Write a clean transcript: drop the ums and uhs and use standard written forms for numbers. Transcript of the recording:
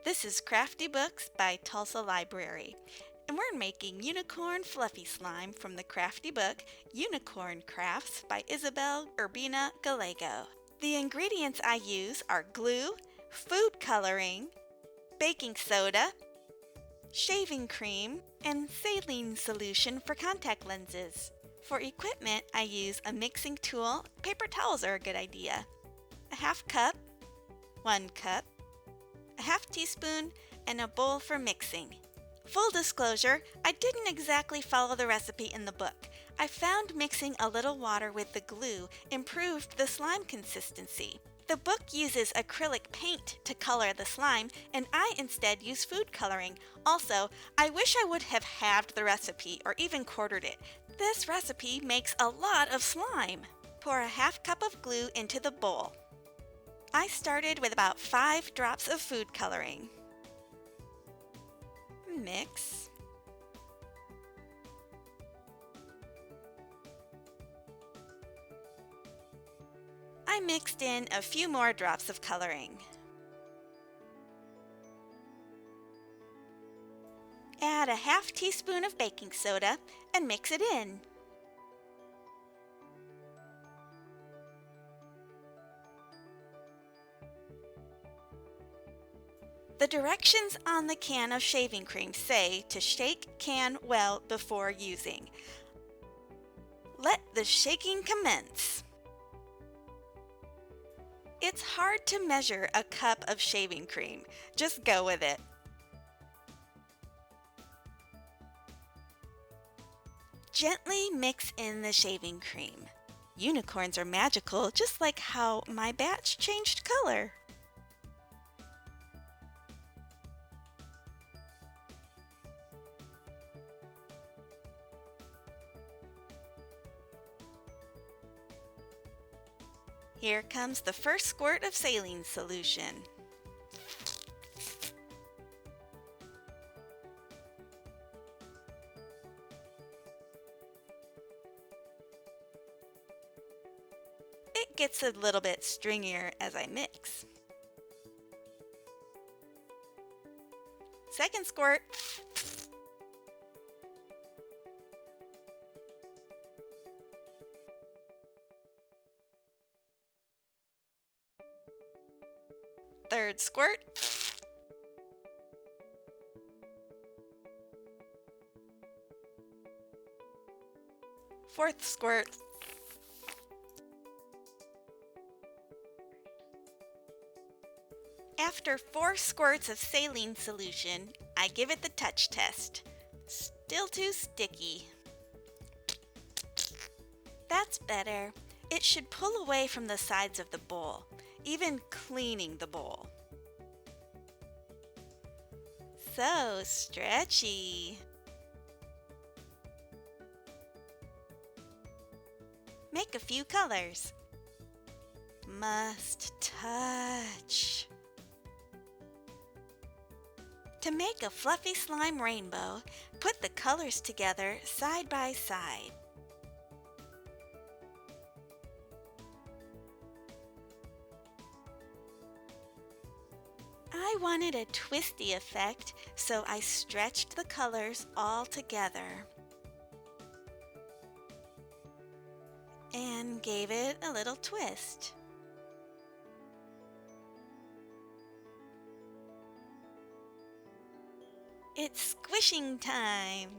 This is Crafty Books by Tulsa Library, and we're making unicorn fluffy slime from the crafty book Unicorn Crafts by Isabella, Urbina, Gallego. The ingredients I use are glue, food coloring, baking soda, shaving cream, and saline solution for contact lenses. For equipment, I use a mixing tool. Paper towels are a good idea. A half cup, 1 cup, a half teaspoon, and a bowl for mixing. Full disclosure, I didn't exactly follow the recipe in the book. I found mixing a little water with the glue improved the slime consistency. The book uses acrylic paint to color the slime, and I instead use food coloring. Also, I wish I would have halved the recipe or even quartered it. This recipe makes a lot of slime. Pour a half cup of glue into the bowl. I started with about 5 drops of food coloring. Mix. I mixed in a few more drops of coloring. Add a half teaspoon of baking soda and mix it in. The directions on the can of shaving cream say to shake can well before using. Let the shaking commence. It's hard to measure a cup of shaving cream. Just go with it. Gently mix in the shaving cream. Unicorns are magical, just like how my batch changed color. Here comes the first squirt of saline solution. It gets a little bit stringier as I mix. Second squirt. Third squirt. Fourth squirt. After 4 squirts of saline solution, I give it the touch test. Still too sticky. That's better. It should pull away from the sides of the bowl, even cleaning the bowl. So stretchy. Make a few colors. Must touch. To make a fluffy slime rainbow, put the colors together side by side. I wanted a twisty effect, so I stretched the colors all together and gave it a little twist. It's squishing time!